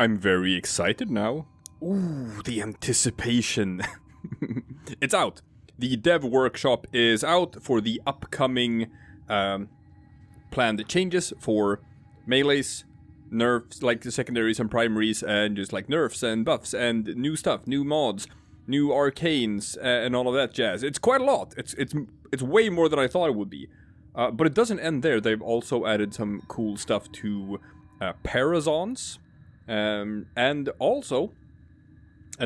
I'm very excited now. Ooh, the anticipation. It's out. The Dev Workshop is out for the upcoming planned changes for melees, nerfs, like the secondaries and primaries, and just like nerfs and buffs and new stuff, new mods, new arcanes, and all of that jazz. It's quite a lot. It's way more than I thought it would be. But it doesn't end there. They've also added some cool stuff to Parazons, and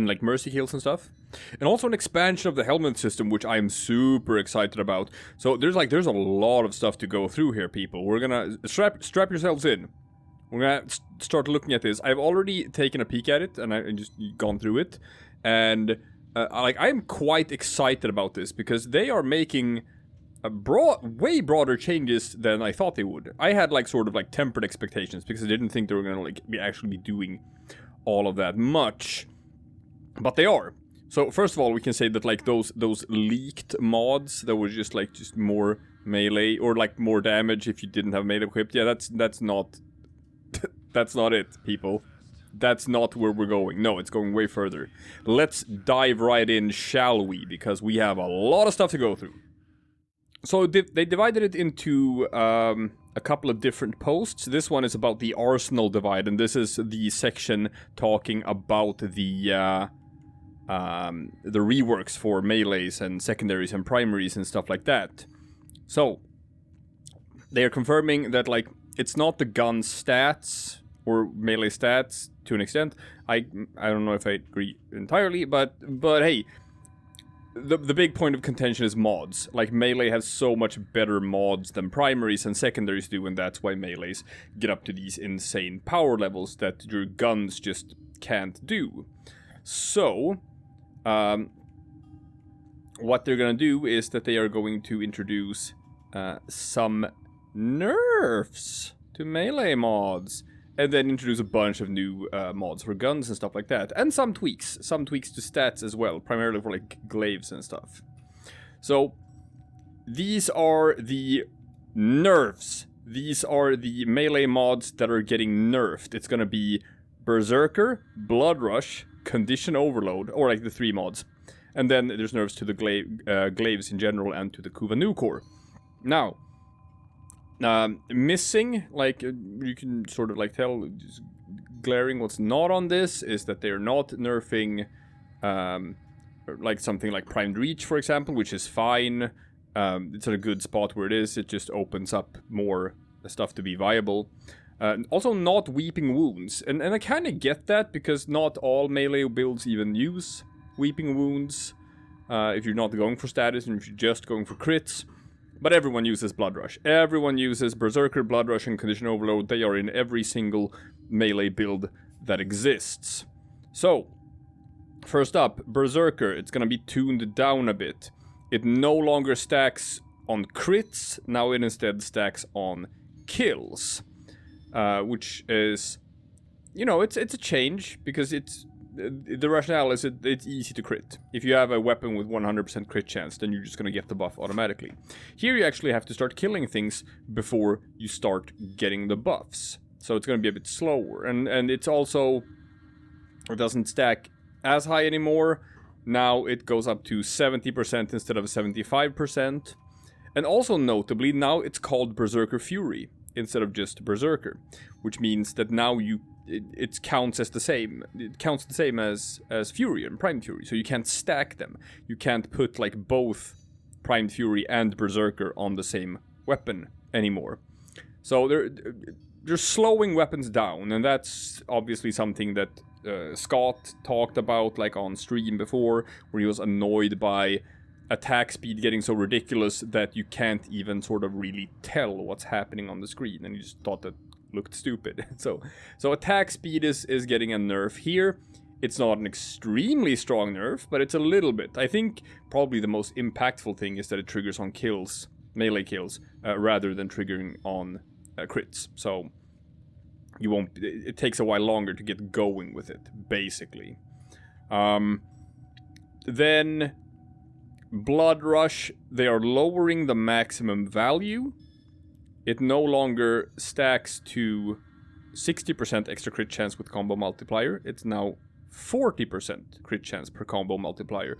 like mercy kills and stuff. And also an expansion of the Helminth system, which I'm super excited about. So there's a lot of stuff to go through here, people. We're gonna strap yourselves in. We're gonna start looking at this. I've already taken a peek at it, and I've just gone through it. And I'm quite excited about this, because they are making way broader changes than I thought they would. I had sort of tempered expectations, because I didn't think they were gonna actually be doing all of that much. But they are. So first of all, we can say that those leaked mods that was just more melee or more damage if you didn't have melee equipped. Yeah, that's not that's not it, people. That's not where we're going. No, it's going way further. Let's dive right in, shall we? Because we have a lot of stuff to go through. So they divided it into a couple of different posts. This one is about the Arsenal divide, and this is the section talking about the reworks for melees and secondaries and primaries and stuff like that. So they are confirming that it's not the gun stats or melee stats to an extent. I don't know if I agree entirely, but hey, the big point of contention is mods. Melee has so much better mods than primaries and secondaries do, and that's why melees get up to these insane power levels that your guns just can't do. So what they're gonna do is that they are going to introduce some nerfs to melee mods, and then introduce a bunch of new mods for guns and stuff like that, and some tweaks to stats as well, primarily for glaives and stuff. So these are the nerfs. These are the melee mods that are getting nerfed. It's gonna be Berserker, Blood Rush, Condition Overload, or the 3 mods. And then there's nerfs to the glaives in general and to the Kuva Nukor. Now, missing, you can sort of tell, just glaring what's not on this, is that they're not nerfing something like Primed Reach, for example, which is fine. It's at a good spot where it is. It just opens up more stuff to be viable. Also not Weeping Wounds, and I kind of get that, because not all melee builds even use Weeping Wounds, if you're not going for status and if you're just going for crits. But everyone uses Blood Rush. Everyone uses Berserker, Blood Rush, and Condition Overload. They are in every single melee build that exists. So, first up, Berserker. It's gonna be tuned down a bit. It no longer stacks on crits, now it instead stacks on kills. Which is, it's a change, because the rationale is it's easy to crit. If you have a weapon with 100% crit chance, then you're just gonna get the buff automatically. Here you actually have to start killing things before you start getting the buffs. So it's gonna be a bit slower, and it's also, it doesn't stack as high anymore. Now it goes up to 70% instead of 75%. And also notably, now it's called Berserker Fury instead of just Berserker, which means that now it counts as the same. It counts the same as Fury and Primed Fury, so you can't stack them. You can't put both Primed Fury and Berserker on the same weapon anymore. So they're slowing weapons down, and that's obviously something that Scott talked about on stream before, where he was annoyed by attack speed getting so ridiculous that you can't even sort of really tell what's happening on the screen, and you just thought that looked stupid. So attack speed is getting a nerf here. It's not an extremely strong nerf, but it's a little bit. I think probably the most impactful thing is that it triggers on kills, melee kills, rather than triggering on crits. So you won't. It takes a while longer to get going with it, basically. Then Blood Rush, they are lowering the maximum value. It no longer stacks to 60% extra crit chance with combo multiplier. It's now 40% crit chance per combo multiplier.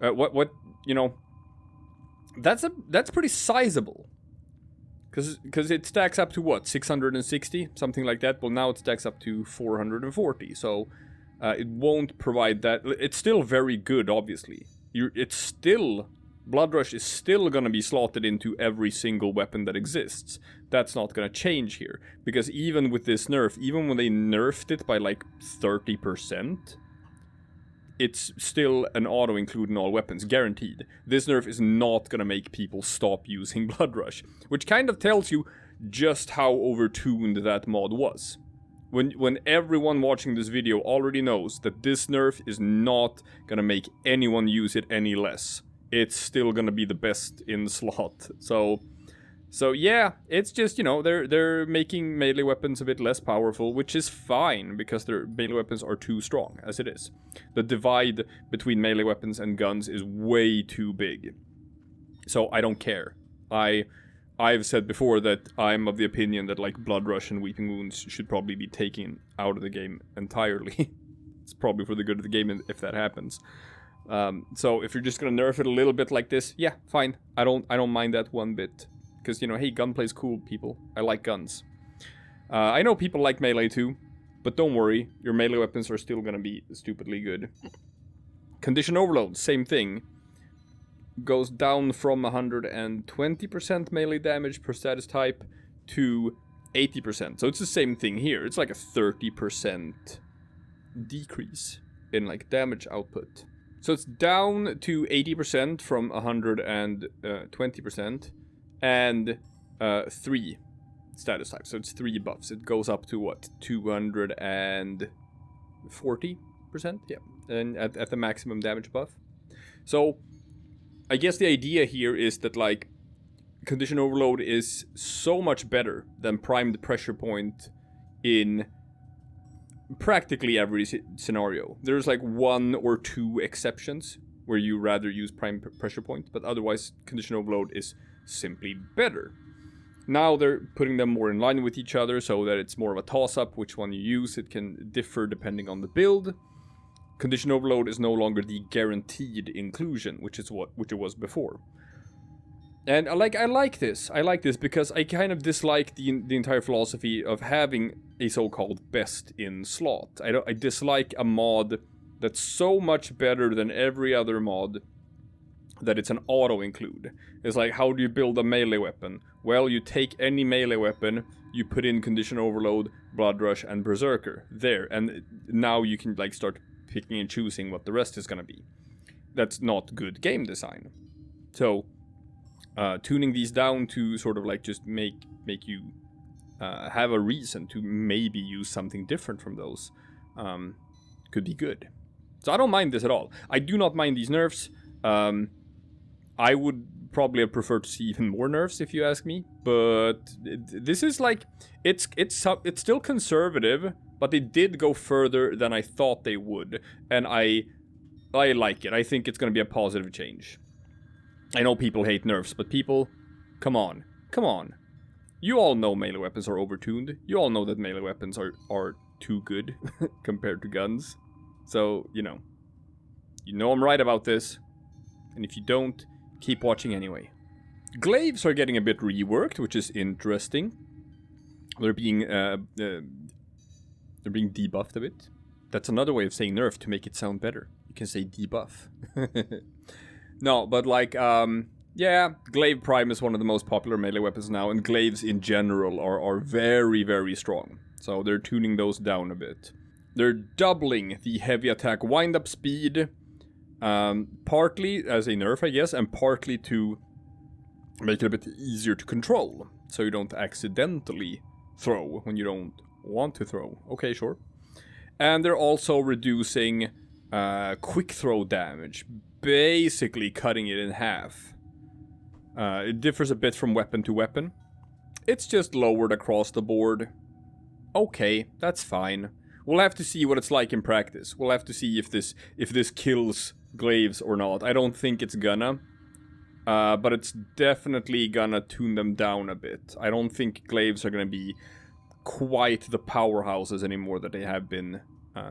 You know, that's pretty sizable. Because it stacks up to what, 660, something like that. Well, now it stacks up to 440. So it won't provide that. It's still very good, obviously. It's still, Blood Rush is still gonna be slotted into every single weapon that exists. That's not gonna change here, because even with this nerf, even when they nerfed it by like 30%, it's still an auto include in all weapons, guaranteed. This nerf is not gonna make people stop using Blood Rush, which kind of tells you just how overtuned that mod was. When everyone watching this video already knows that this nerf is not gonna make anyone use it any less. It's still gonna be the best in slot. So yeah, it's just, you know, they're making melee weapons a bit less powerful, which is fine, because their melee weapons are too strong, as it is. The divide between melee weapons and guns is way too big. So I don't care. I've said before that I'm of the opinion that, like, Blood Rush and Weeping Wounds should probably be taken out of the game entirely. It's probably for the good of the game if that happens. So if you're just gonna nerf it a little bit like this, yeah, fine. I don't mind that one bit. Because, you know, hey, gunplay's cool, people. I like guns. I know people like melee too, but don't worry, your melee weapons are still gonna be stupidly good. Condition Overload, same thing. Goes down from 120% melee damage per status type to 80%. So it's the same thing here. It's like a 30% decrease in, like, damage output. So it's down to 80% from 120%. And 3 status types, so it's 3 buffs. It goes up to what, 240%? Yeah, and at the maximum damage buff. So I guess the idea here is that, like, Condition Overload is so much better than Primed Pressure Point in practically every scenario. There's like 1 or 2 exceptions where you rather use Primed Pressure Point, but otherwise Condition Overload is simply better. Now they're putting them more in line with each other so that it's more of a toss-up which one you use. It can differ depending on the build. Condition Overload is no longer the guaranteed inclusion, which it was before. And I like this. I like this because I kind of dislike the entire philosophy of having a so-called best in slot. I dislike a mod that's so much better than every other mod that it's an auto-include. It's like, how do you build a melee weapon? Well, you take any melee weapon, you put in Condition Overload, Blood Rush, and Berserker. There, and now you can, like, start picking and choosing what the rest is gonna be. That's not good game design. So, tuning these down to sort of, like, just make you have a reason to maybe use something different from those could be good. So I don't mind this at all. I do not mind these nerfs. I would probably have preferred to see even more nerfs, if you ask me. But this is like, it's still conservative, but they did go further than I thought they would, and I like it. I think it's going to be a positive change. I know people hate nerfs, but people, come on. You all know melee weapons are overtuned. You all know that melee weapons are too good compared to guns. So, you know I'm right about this. And if you don't, keep watching anyway. Glaives are getting a bit reworked, which is interesting. They're being debuffed a bit. That's another way of saying nerf to make it sound better. You can say debuff. No, but like, yeah, Glaive Prime is one of the most popular melee weapons now, and glaives in general are very, very strong. So they're tuning those down a bit. They're doubling the heavy attack wind-up speed, partly as a nerf, I guess, and partly to make it a bit easier to control, so you don't accidentally throw when you don't want to throw. Okay, sure. And they're also reducing quick throw damage, basically cutting it in half. It differs a bit from weapon to weapon. It's just lowered across the board. Okay, that's fine. We'll have to see what it's like in practice. We'll have to see if this kills glaives or not. I don't think it's gonna. But it's definitely gonna tune them down a bit. I don't think glaives are gonna be quite the powerhouses anymore that they have been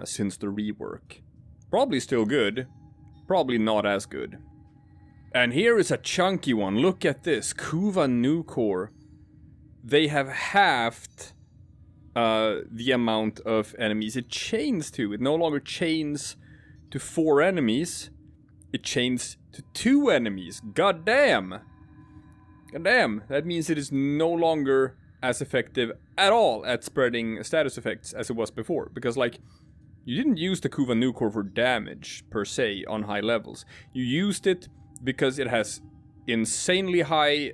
since the rework. Probably still good, probably not as good. And here is a chunky one. Look at this. Kuva Nukor. They have halved the amount of enemies it chains to. It no longer chains to 4 enemies. It chains to 2 enemies. God damn. God damn. That means it is no longer as effective at all at spreading status effects as it was before. Because, like, you didn't use the Kuva Nukor for damage, per se, on high levels. You used it because it has insanely high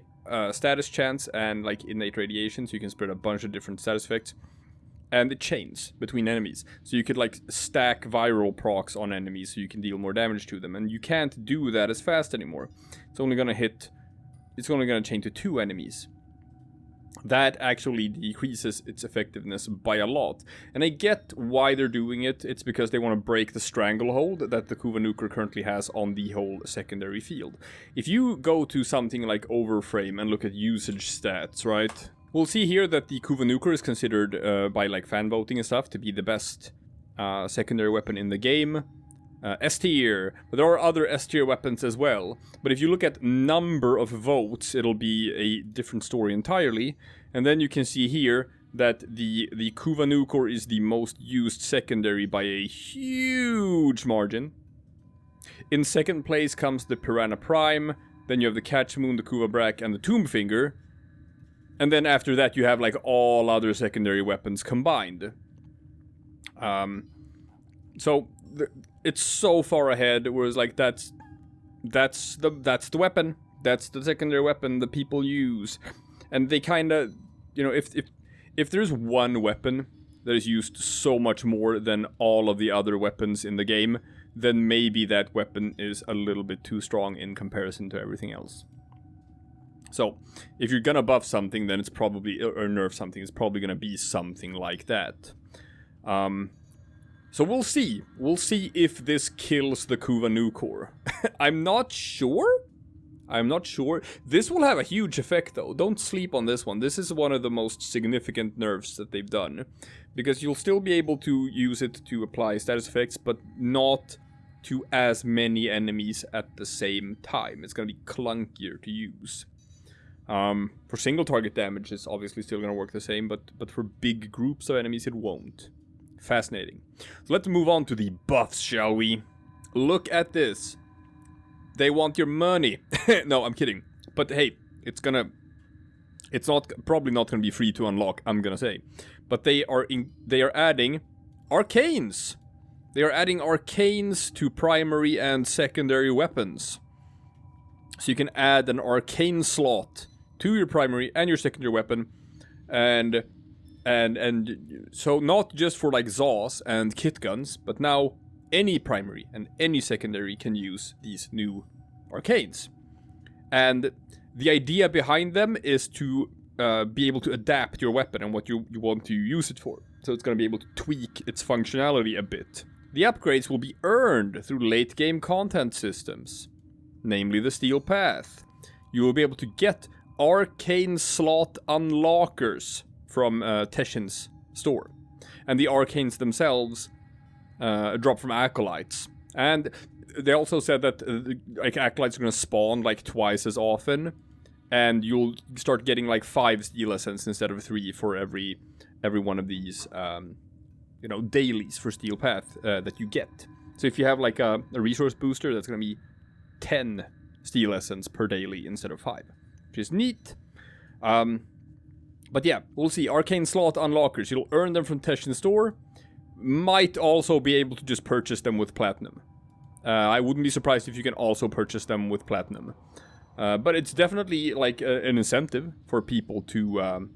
status chance and like innate radiation, so you can spread a bunch of different status effects. And it chains between enemies, so you could like stack viral procs on enemies so you can deal more damage to them. And you can't do that as fast anymore. It's only gonna chain to 2 enemies. That actually decreases its effectiveness by a lot. And I get why they're doing it. It's because they want to break the stranglehold that the Kuva Nukor currently has on the whole secondary field. If you go to something like Warframe and look at usage stats, right? We'll see here that the Kuva Nukor is considered by like fan voting and stuff to be the best secondary weapon in the game. S tier, but there are other S tier weapons as well. But if you look at number of votes, it'll be a different story entirely. And then you can see here that the Kuva Nukor is the most used secondary by a huge margin. In second place comes the Piranha Prime, then you have the Catch Moon, the Kuva Brak, and the Tomb Finger. And then after that you have like all other secondary weapons combined. It's so far ahead, whereas like that's the weapon. That's the secondary weapon the people use. And they kinda, you know, if there's one weapon that is used so much more than all of the other weapons in the game, then maybe that weapon is a little bit too strong in comparison to everything else. So, if you're gonna buff something, then it's probably, or nerf something, it's probably gonna be something like that. So we'll see. We'll see if this kills the Kuva Nukor. I'm not sure. This will have a huge effect though. Don't sleep on this one. This is one of the most significant nerfs that they've done. Because you'll still be able to use it to apply status effects, but not to as many enemies at the same time. It's going to be clunkier to use. For single target damage, it's obviously still going to work the same, but for big groups of enemies, it won't. Fascinating. So let's move on to the buffs, shall we? Look at this. They want your money. No, I'm kidding. But hey, it's probably not gonna be free to unlock, I'm gonna say. But they are adding Arcanes. They are adding Arcanes to primary and secondary weapons. So you can add an Arcane slot to your primary and your secondary weapon, and so not just for like Zaws and kit guns, but now any primary and any secondary can use these new Arcanes. And the idea behind them is to be able to adapt your weapon and what you want to use it for. So it's going to be able to tweak its functionality a bit. The upgrades will be earned through late game content systems, namely the Steel Path. You will be able to get Arcane slot unlockers from Teshin's store. And the Arcanes themselves drop from Acolytes. And they also said that like Acolytes are going to spawn like twice as often. And you'll start getting like 5 Steel Essence instead of 3 for every one of these dailies for Steel Path that you get. So if you have like a resource booster, that's going to be 10 Steel Essence per daily instead of 5. Which is neat. But yeah, we'll see. Arcane slot unlockers. You'll earn them from Teshin's store. Might also be able to just purchase them with Platinum. I wouldn't be surprised if you can also purchase them with Platinum. But it's definitely like an incentive for people to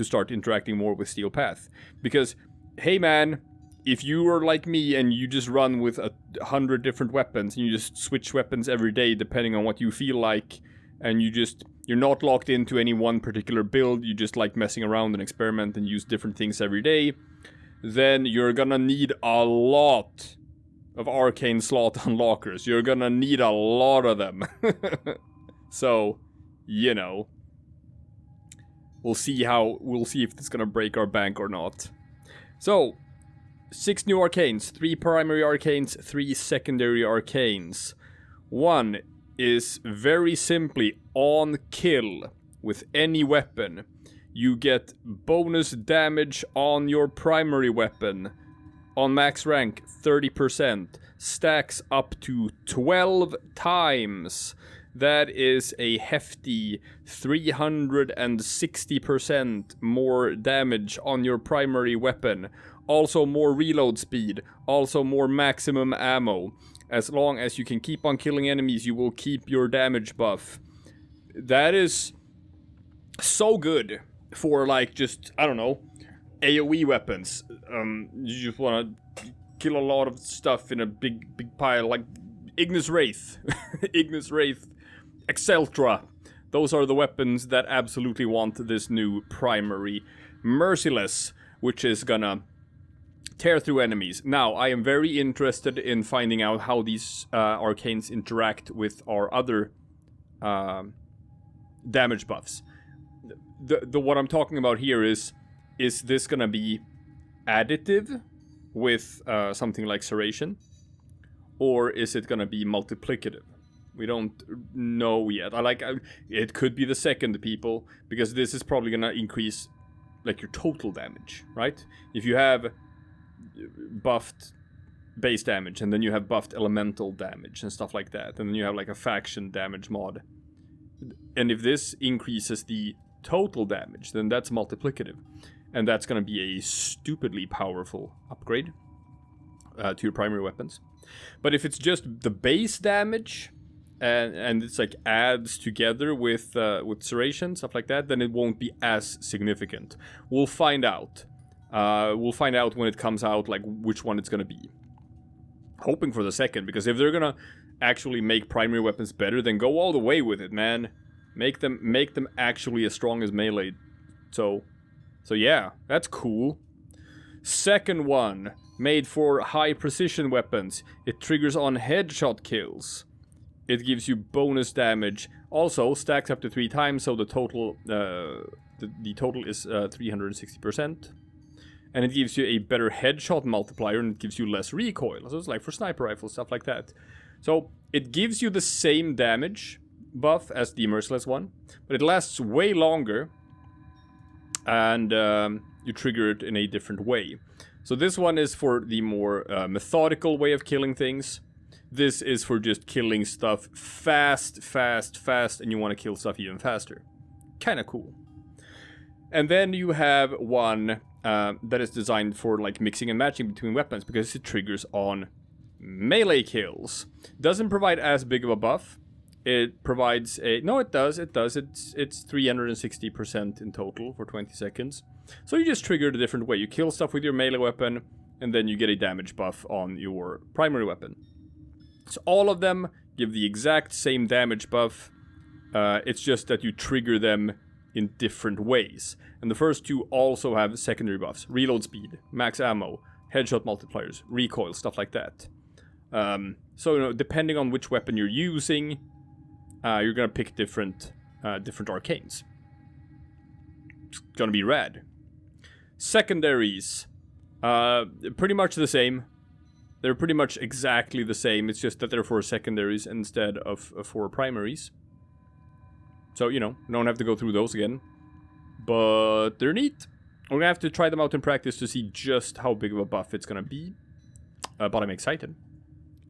start interacting more with Steel Path. Because, hey man, if you are like me and you just run with 100 different weapons and you just switch weapons every day depending on what you feel like, and you're not locked into any one particular build, you just like messing around and experiment and use different things every day, then you're gonna need a lot of Arcane slot unlockers. You're gonna need a lot of them. So, We'll see if it's gonna break our bank or not. So, 6 new arcanes, 3 primary arcanes, 3 secondary arcanes. One is very simply on kill with any weapon. You get bonus damage on your primary weapon. On max rank, 30%. Stacks up to 12 times. That is a hefty 360% more damage on your primary weapon. Also more reload speed. Also more maximum ammo. As long as you can keep on killing enemies, you will keep your damage buff. That is so good for, like, just, I don't know, AoE weapons. You just want to kill a lot of stuff in a big pile, like Ignis Wraith. Ignis Wraith, Exceltra. Those are the weapons that absolutely want this new primary Merciless, which is gonna tear through enemies. Now, I am very interested in finding out how these arcanes interact with our other damage buffs. What I'm talking about here is this gonna be additive with something like Serration, or is it gonna be multiplicative? We don't know yet. It could be the second, people, because this is probably gonna increase like your total damage, right? If you have buffed base damage, and then you have buffed elemental damage and stuff like that, and then you have like a faction damage mod, and if this increases the total damage, then that's multiplicative, and that's going to be a stupidly powerful upgrade to your primary weapons. But if it's just the base damage and it's like adds together with Serration, stuff like that, then it won't be as significant. We'll find out. We'll find out when it comes out, like, which one it's gonna be. Hoping for the second, because if they're gonna actually make primary weapons better, then go all the way with it, man. Make them actually as strong as melee. So yeah, that's cool. Second one, made for high precision weapons. It triggers on headshot kills. It gives you bonus damage. Also stacks up to 3 times, so the total the total is 360%. And it gives you a better headshot multiplier, and it gives you less recoil. So it's like for sniper rifles, stuff like that. So it gives you the same damage buff as the Merciless one, but it lasts way longer, and you trigger it in a different way. So this one is for the more methodical way of killing things. This is for just killing stuff fast, and you want to kill stuff even faster. Kinda cool. And then you have one that is designed for like mixing and matching between weapons, because it triggers on melee kills. Doesn't provide as big of a buff. It provides a... No, it does. It's 360% in total for 20 seconds. So you just trigger it a different way. You kill stuff with your melee weapon, and then you get a damage buff on your primary weapon. So all of them give the exact same damage buff. It's just that you trigger them in different ways. And the first two also have secondary buffs. Reload speed, max ammo, headshot multipliers, recoil, stuff like that. So, you know, depending on which weapon you're using, you're gonna pick different arcanes. It's gonna be rad. Secondaries, pretty much the same. They're pretty much exactly the same. It's just that they're for secondaries instead of for primaries. So, you know, don't have to go through those again. But they're neat. We're gonna have to try them out in practice to see just how big of a buff it's gonna be. But I'm excited.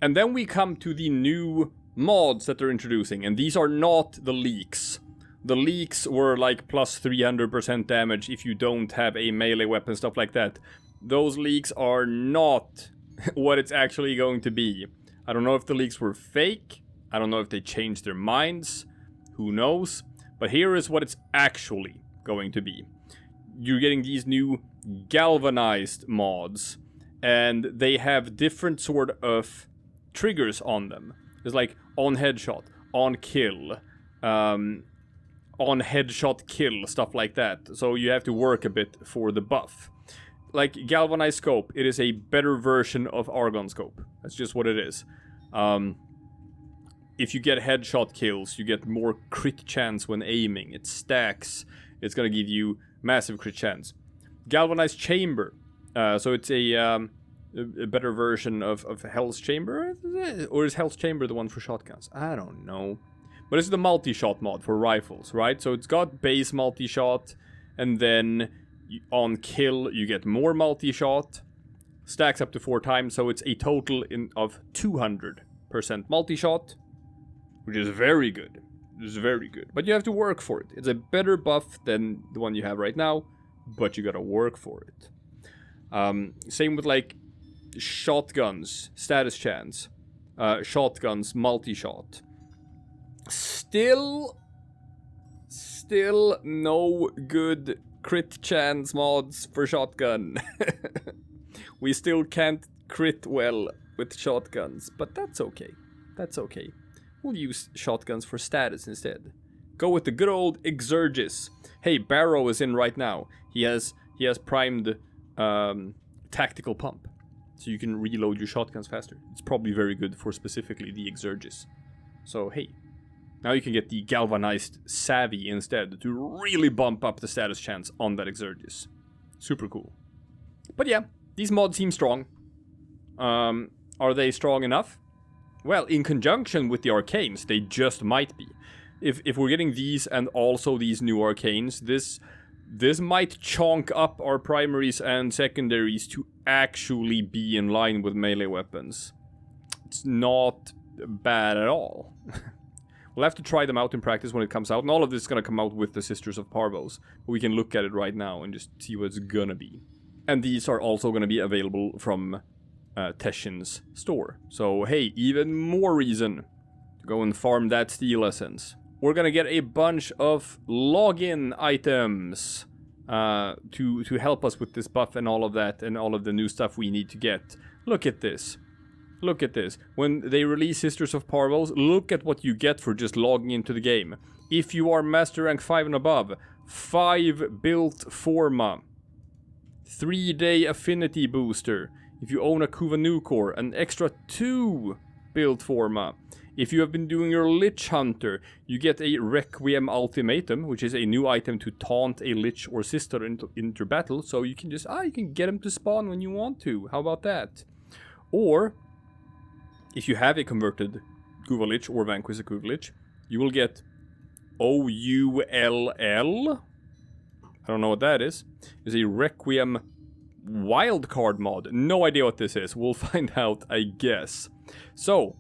And then we come to the new mods that they're introducing. And these are not the leaks. The leaks were like plus 300% damage if you don't have a melee weapon, stuff like that. Those leaks are not what it's actually going to be. I don't know if the leaks were fake. I don't know if they changed their minds. Who knows? But here is what it's actually going to be. You're getting these new galvanized mods, and they have different sort of triggers on them. There's like on headshot, on kill, on headshot kill, stuff like that. So you have to work a bit for the buff. Like galvanized scope, it is a better version of Argon scope. That's just what it is. If you get headshot kills, you get more crit chance when aiming. It stacks. it's gonna give you massive crit chance. Galvanized Chamber. So it's a better version of Hell's Chamber? Or is Hell's Chamber the one for shotguns? I don't know. But it's the multi-shot mod for rifles, right? So it's got base multi-shot, and then on kill you get more multi-shot. Stacks up to 4 times, so it's a total of 200% multi-shot, which is very good. It's very good. But you have to work for it. It's a better buff than the one you have right now, but you gotta work for it. Same with like shotguns, status chance, shotguns, multi-shot. Still no good crit chance mods for shotgun. We still can't crit well with shotguns, but that's okay. That's okay. We'll use shotguns for status instead. Go with the good old Exurgis. Hey, Barrow is in right now. He has primed tactical pump, so you can reload your shotguns faster. It's probably very good for specifically the Exurgis. So hey, now you can get the galvanized Savvy instead to really bump up the status chance on that Exurgis. Super cool. But yeah, these mods seem strong. Are they strong enough? Well, in conjunction with the Arcanes, they just might be. If we're getting these and also these new Arcanes, this might chonk up our primaries and secondaries to actually be in line with melee weapons. It's not bad at all. We'll have to try them out in practice when it comes out, and all of this is going to come out with the Sisters of Parvos. We can look at it right now and just see what it's going to be. And these are also going to be available from Teshin's store. So hey, even more reason to go and farm that Steel Essence. We're going to get a bunch of login items to help us with this buff and all of that, and all of the new stuff we need to get. Look at this. Look at this. When they release Sisters of Parvos, look at what you get for just logging into the game. If you are Master Rank 5 and above, 5 built Forma, 3-day affinity booster. If you own a Kuva Nukor, an extra 2 built Forma. If you have been doing your Lich Hunter, you get a Requiem Ultimatum, which is a new item to taunt a Lich or Sister into battle, so you can just, you can get them to spawn when you want to. How about that? Or, if you have a converted Kuva Lich or Vanquish a Kuva Lich, you will get OULL. I don't know what that is. It's a Requiem wildcard mod. No idea what this is. We'll find out, I guess. So,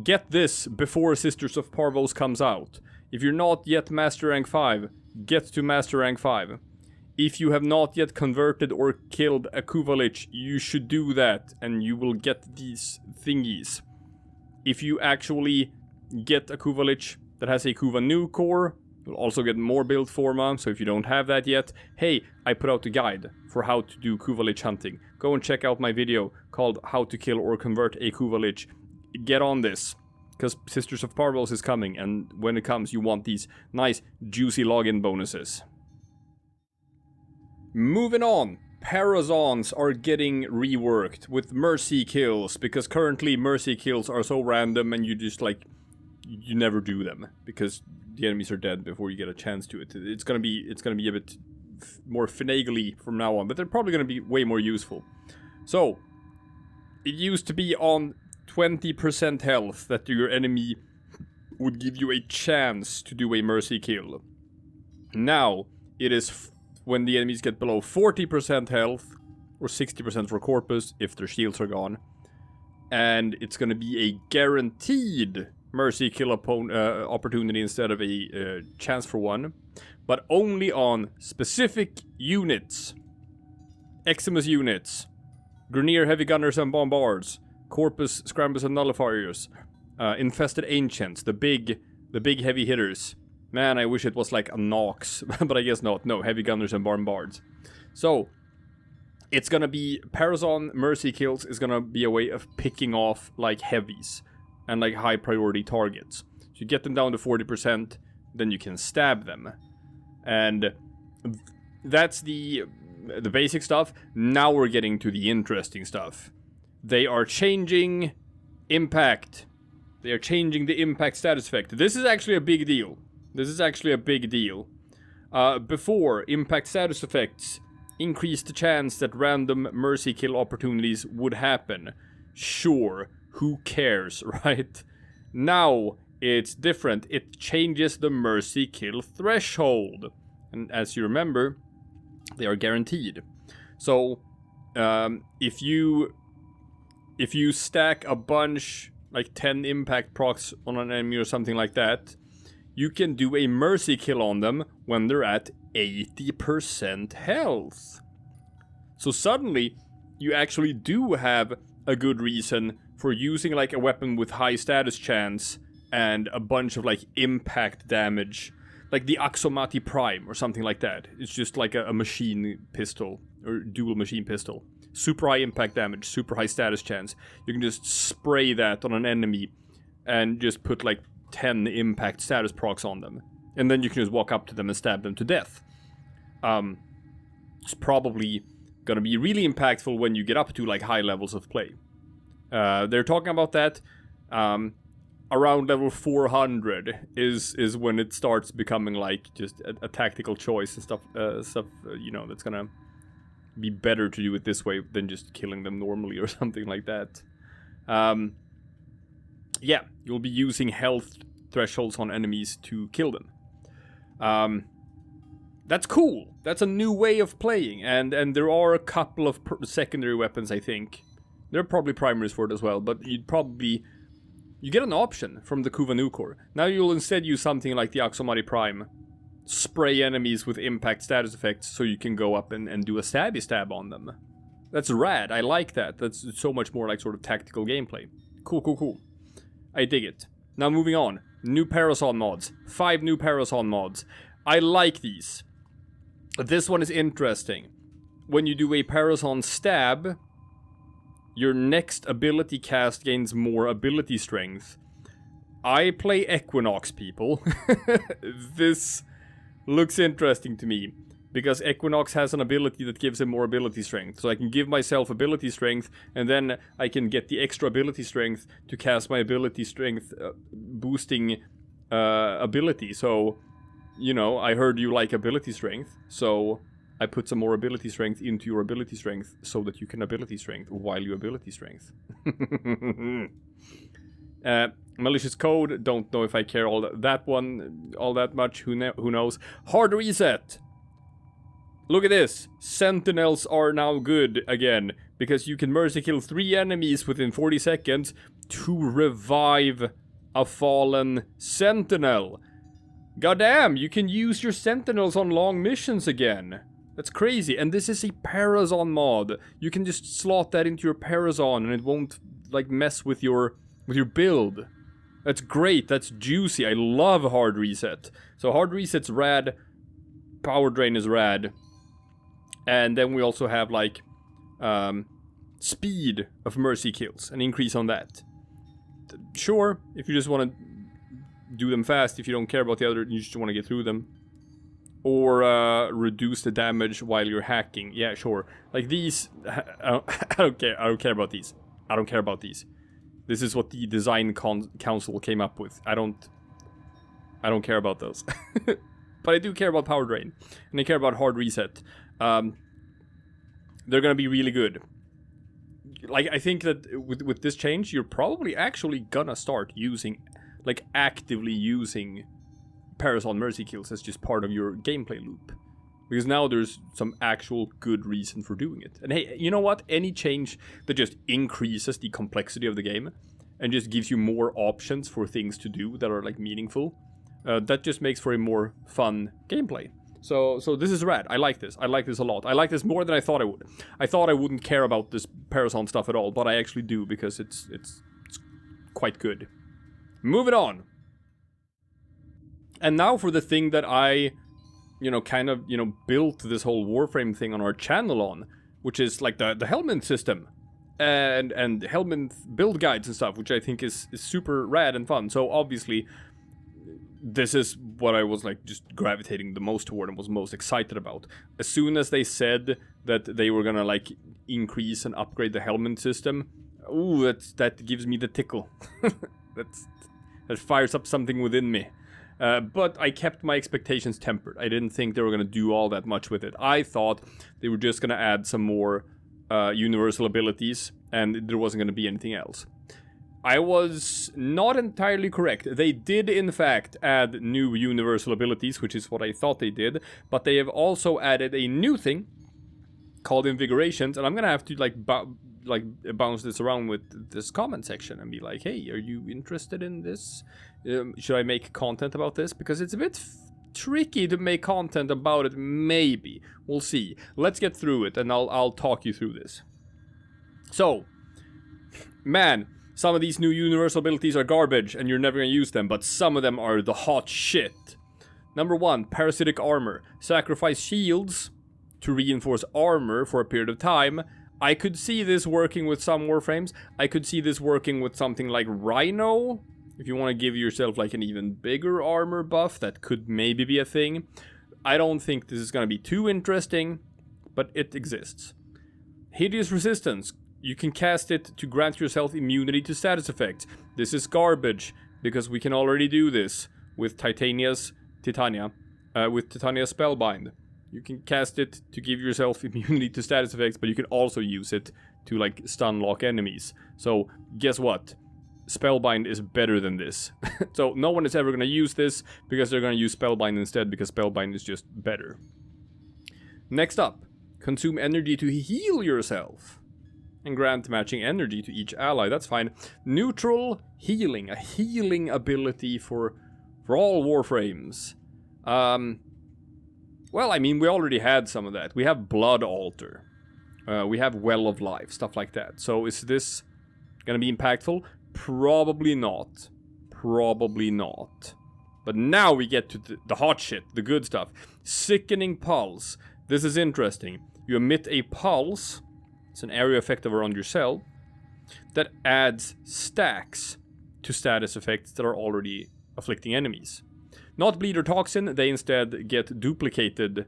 get this before Sisters of Parvos comes out. If you're not yet Master Rank 5, get to Master Rank 5. If you have not yet converted or killed a Kuva Lich, you should do that, and you will get these thingies. If you actually get a Kuva Lich that has a Kuva Nukor, you'll also get more build Forma, so if you don't have that yet, hey, I put out a guide for how to do Kuva Lich hunting. Go and check out my video called How to Kill or Convert a Kuva Lich. Get on this, because Sisters of Parvos is coming, and when it comes, you want these nice, juicy login bonuses. Moving on, Parazons are getting reworked with mercy kills, because currently mercy kills are so random and you just like, you never do them, because the enemies are dead before you get a chance to it. It's gonna be a bit more finagly from now on, but they're probably gonna be way more useful. So, it used to be on 20% health that your enemy would give you a chance to do a mercy kill. Now, it is when the enemies get below 40% health, or 60% for Corpus, if their shields are gone. And it's gonna be a guaranteed mercy kill opportunity instead of a chance for one. But only on specific units. Eximus units. Grineer Heavy Gunners and Bombards. Corpus Scrambles and Nullifiers. Infested Ancients, the big heavy hitters. Man, I wish it was like a Nox, but I guess not. No, Heavy Gunners and Bombards. So, it's gonna be, Parazon Mercy Kills is gonna be a way of picking off, like, heavies. And, like, high priority targets. So you get them down to 40%, then you can stab them. And that's the basic stuff. Now we're getting to the interesting stuff. They are changing impact. They are changing the impact status effect. This is actually a big deal. This is actually a big deal. Before, impact status effects increased the chance that random mercy kill opportunities would happen. Sure, who cares, right? Now, it's different. It changes the mercy kill threshold. And as you remember, they are guaranteed. So, if you stack a bunch, like 10 impact procs on an enemy or something like that, you can do a mercy kill on them when they're at 80% health. So suddenly, you actually do have a good reason for using like a weapon with high status chance and a bunch of like impact damage, like the Axomati Prime or something like that. It's just like a machine pistol or dual machine pistol. Super high impact damage, super high status chance. You can just spray that on an enemy and just put like 10 impact status procs on them. And then you can just walk up to them and stab them to death. It's probably gonna be really impactful when you get up to like high levels of play. They're talking about that around level 400 is when it starts becoming like just a tactical choice and stuff, you know, that's gonna be better to do it this way than just killing them normally or something like that. Yeah, you'll be using health thresholds on enemies to kill them. That's cool. That's a new way of playing, and there are a couple of secondary weapons, I think. There are probably primaries for it as well, but you get an option from the Kuva Nukor. Now you'll instead use something like the Axomati Prime. Spray enemies with impact status effects so you can go up and do a stabby stab on them. That's rad. I like that. That's so much more like sort of tactical gameplay. Cool, cool, cool. I dig it. Now moving on. New Parazon mods. 5 new Parazon mods. I like these. This one is interesting. When you do a Parazon stab, your next ability cast gains more ability strength. I play Equinox, people. This looks interesting to me, because Equinox has an ability that gives him more ability strength. So I can give myself ability strength, and then I can get the extra ability strength to cast my ability strength boosting ability. So, you know, I heard you like ability strength, so I put some more ability strength into your ability strength so that you can ability strength while you ability strength. Malicious code, don't know if I care all that much, who knows. Hard reset. Look at this. Sentinels are now good again, because you can mercy kill 3 enemies within 40 seconds to revive a fallen sentinel. Goddamn, you can use your sentinels on long missions again. That's crazy. And this is a Parazon mod. You can just slot that into your Parazon and it won't like mess with your build. That's great. That's juicy. I love hard reset. So hard reset's rad. Power drain is rad. And then we also have like speed of mercy kills, an increase on that. Sure, if you just want to do them fast, if you don't care about the other, you just want to get through them. Or reduce the damage while you're hacking. Yeah, sure. Like these, I don't care. I don't care about these. I don't care about these. This is what the design council came up with. I don't care about those. But I do care about power drain, and I care about hard reset. They're gonna be really good. Like, I think that with this change, you're probably actually gonna start using, like, actively using Parazon mercy kills as just part of your gameplay loop. Because now there's some actual good reason for doing it. And hey, you know what? Any change that just increases the complexity of the game and just gives you more options for things to do that are, like, meaningful, that just makes for a more fun gameplay. So this is rad. I like this. I like this a lot. I like this more than I thought I would. I thought I wouldn't care about this Parazon stuff at all, but I actually do, because it's quite good. Moving on. And now for the thing that I, kind of, built this whole Warframe thing on our channel on, which is like the Helminth system and Helminth build guides and stuff, which I think is super rad and fun. So obviously, this is what I was like just gravitating the most toward and was most excited about. As soon as they said that they were gonna like increase and upgrade the Helminth system, ooh, that gives me the tickle. That fires up something within me. But I kept my expectations tempered. I didn't think they were going to do all that much with it. I thought they were just going to add some more universal abilities, and there wasn't going to be anything else. I was not entirely correct. They did, in fact, add new universal abilities, which is what I thought they did, but they have also added a new thing called Invigorations, and I'm gonna have to bounce this around with this comment section and be like, hey, are you interested in this? Should I make content about this? Because it's a bit tricky to make content about it, maybe. We'll see. Let's get through it, and I'll talk you through this. So, man, some of these new universal abilities are garbage, and you're never gonna use them, but some of them are the hot shit. Number 1, Parasitic Armor. Sacrifice shields to reinforce armor for a period of time. I could see this working with some Warframes. I could see this working with something like Rhino. If you want to give yourself like an even bigger armor buff, that could maybe be a thing. I don't think this is gonna be too interesting, but it exists. Hideous Resistance. You can cast it to grant yourself immunity to status effects. This is garbage, because we can already do this with Titania Spellbind. You can cast it to give yourself immunity to status effects, but you can also use it to, like, stun lock enemies. So, guess what? Spellbind is better than this. So, no one is ever going to use this, because they're going to use Spellbind instead, because Spellbind is just better. Next up, consume energy to heal yourself. And grant matching energy to each ally. That's fine. Neutral healing. A healing ability for all Warframes. Well, I mean, we already had some of that. We have Blood Altar. We have Well of Life. Stuff like that. So is this gonna be impactful? Probably not. Probably not. But now we get to the hot shit. The good stuff. Sickening Pulse. This is interesting. You emit a pulse. It's an area effect around your cell that adds stacks to status effects that are already afflicting enemies. Not bleed or toxin, they instead get duplicated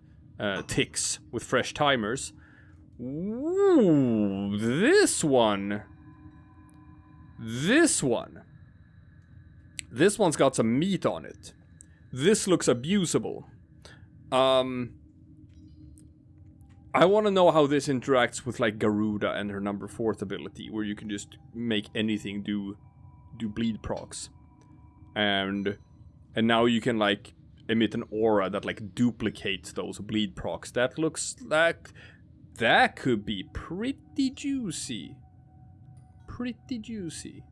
ticks with fresh timers. Ooh, this one's got some meat on it. This looks abusable. I want to know how this interacts with, like, Garuda and her number 4th ability, where you can just make anything do bleed procs. And now you can, like, emit an aura that, like, duplicates those bleed procs. That looks like that could be pretty juicy. Pretty juicy.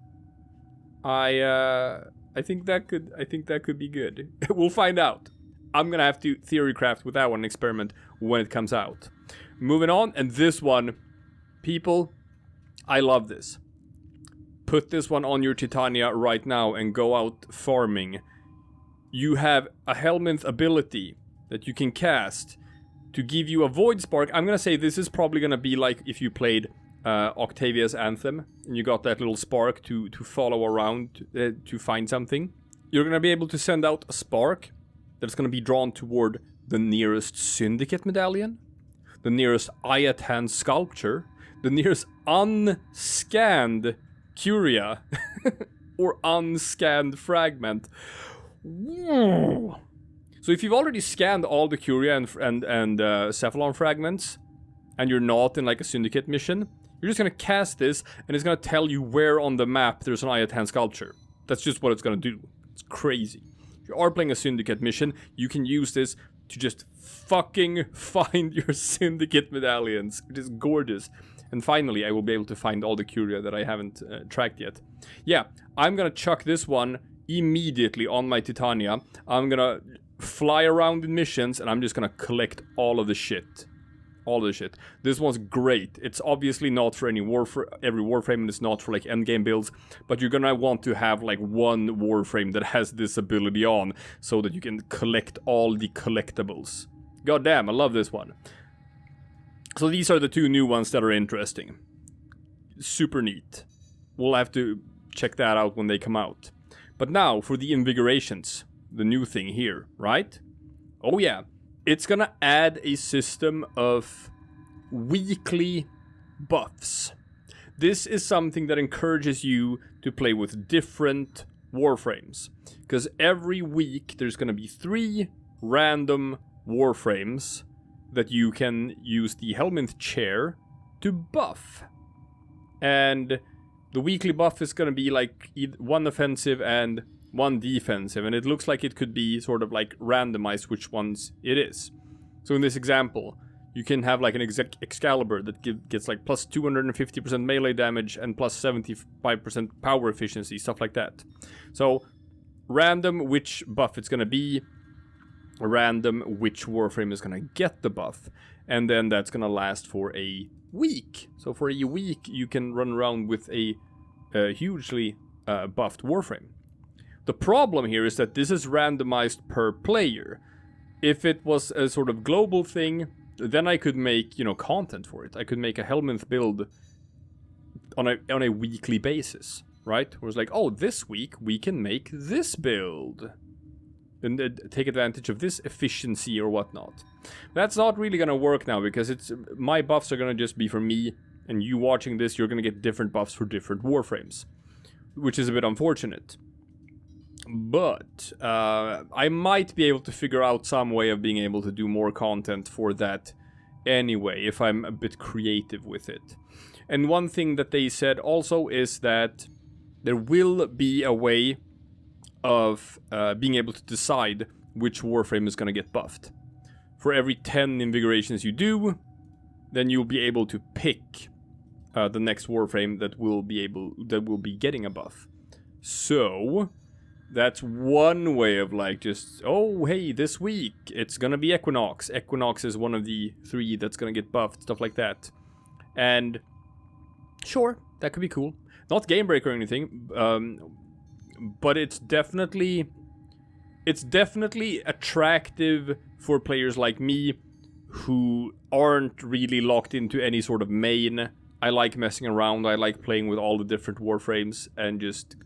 I think that could be good. We'll find out. I'm gonna have to theorycraft with that one, experiment when it comes out. Moving on, and this one, people, I love this. Put this one on your Titania right now and go out farming. You have a Helminth ability that you can cast to give you a Void Spark. I'm gonna say this is probably gonna be like if you played Octavia's Anthem and you got that little spark to follow around to find something. You're gonna be able to send out a spark that's gonna be drawn toward the nearest Syndicate Medallion, the nearest Ayatan Sculpture, the nearest unscanned Curia, or unscanned Fragment. Ooh. So if you've already scanned all the Curia and Cephalon Fragments, and you're not in, like, a Syndicate mission, you're just gonna cast this, and it's gonna tell you where on the map there's an Ayatan Sculpture. That's just what it's gonna do. It's crazy. If you are playing a Syndicate mission, you can use this to just fucking find your Syndicate medallions, which is gorgeous. And finally, I will be able to find all the Curia that I haven't tracked yet. Yeah, I'm gonna chuck this one immediately on my Titania. I'm gonna fly around in missions, and I'm just gonna collect all of the shit. All of the shit. This one's great. It's obviously not for every Warframe, and it's not for, like, endgame builds, but you're gonna want to have, like, one Warframe that has this ability on, so that you can collect all the collectibles. God damn, I love this one. So these are the two new ones that are interesting. Super neat. We'll have to check that out when they come out. But now, for the Invigorations, the new thing here, right? Oh yeah. It's gonna add a system of weekly buffs. This is something that encourages you to play with different Warframes. Because every week there's going to be 3 random Warframes that you can use the Helminth chair to buff. And the weekly buff is going to be like 1 offensive and 1 defensive. And it looks like it could be sort of like randomized which ones it is. So in this example, you can have like an Excalibur that gets like plus 250% melee damage and plus 75% power efficiency, stuff like that. So random which buff it's going to be, random which Warframe is going to get the buff, and then that's going to last for a week. So for a week you can run around with a hugely buffed Warframe. The problem here is that this is randomized per player. If it was a sort of global thing, then I could make, you know, content for it. I could make a Helminth build on a weekly basis, right? Where it's like, oh, this week we can make this build and take advantage of this efficiency or whatnot. That's not really gonna work now because my buffs are gonna just be for me, and you watching this, you're gonna get different buffs for different Warframes, which is a bit unfortunate. But I might be able to figure out some way of being able to do more content for that anyway, if I'm a bit creative with it. And one thing that they said also is that there will be a way of being able to decide which Warframe is going to get buffed. For every 10 Invigorations you do, then you'll be able to pick the next Warframe that will be getting a buff. So that's one way of like just, oh hey, this week it's gonna be Equinox. Equinox is one of the 3 that's gonna get buffed, stuff like that. And sure, that could be cool. Not game breaker or anything, but it's definitely attractive for players like me who aren't really locked into any sort of main. I like messing around, I like playing with all the different Warframes and just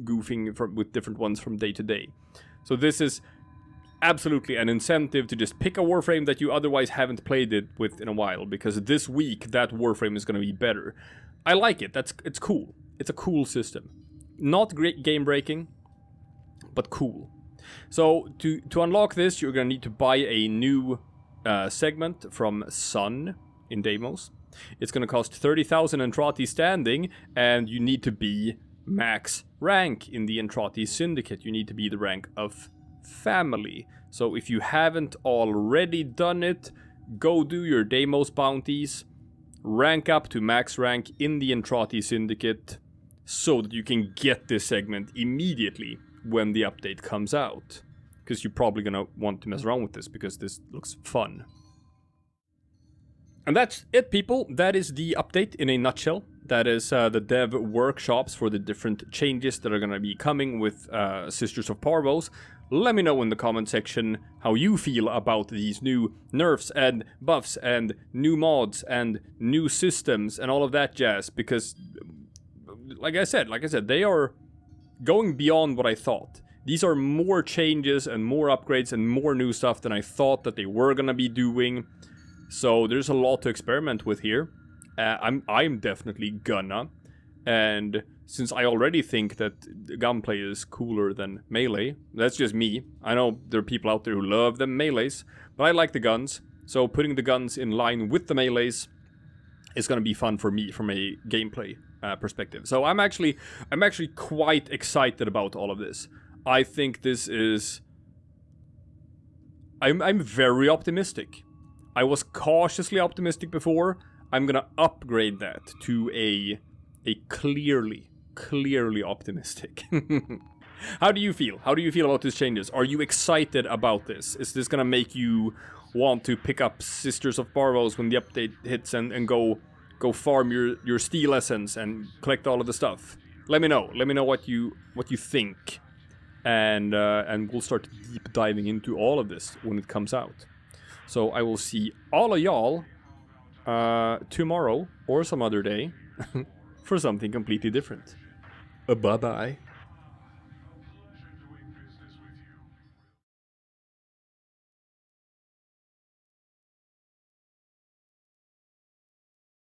goofing with different ones from day to day. So this is absolutely an incentive to just pick a Warframe that you otherwise haven't played it with in a while, because this week that Warframe is going to be better. I like it. It's cool. It's a cool system. Not great game breaking, but cool. So to unlock this, you're going to need to buy a new segment from Sun in Deimos. It's going to cost 30,000 Entrati standing, and you need to be max rank in the Entrati Syndicate. You need to be the rank of family. So if you haven't already done it, go do your Deimos bounties, rank up to max rank in the Entrati Syndicate, so that you can get this segment immediately when the update comes out. Because you're probably gonna want to mess around with this, because this looks fun. And that's it, people. That is the update in a nutshell. That is the dev workshops for the different changes that are going to be coming with Sisters of Parvos. Let me know in the comment section how you feel about these new nerfs and buffs and new mods and new systems and all of that jazz. Because, like I said, they are going beyond what I thought. These are more changes and more upgrades and more new stuff than I thought that they were going to be doing. So there's a lot to experiment with here. I'm definitely gonna, and since I already think that gunplay is cooler than melee, that's just me. I know there are people out there who love the melees, but I like the guns, so putting the guns in line with the melees is gonna be fun for me from a gameplay perspective. So I'm actually quite excited about all of this. I think this is... I'm very optimistic. I was cautiously optimistic before. I'm gonna upgrade that to a clearly optimistic. How do you feel? How do you feel about these changes? Are you excited about this? Is this gonna make you want to pick up Sisters of Parvos when the update hits and go farm your steel essence and collect all of the stuff? Let me know. Let me know what you think, and we'll start deep diving into all of this when it comes out. So I will see all of y'all tomorrow or some other day for something completely different. Bye-bye.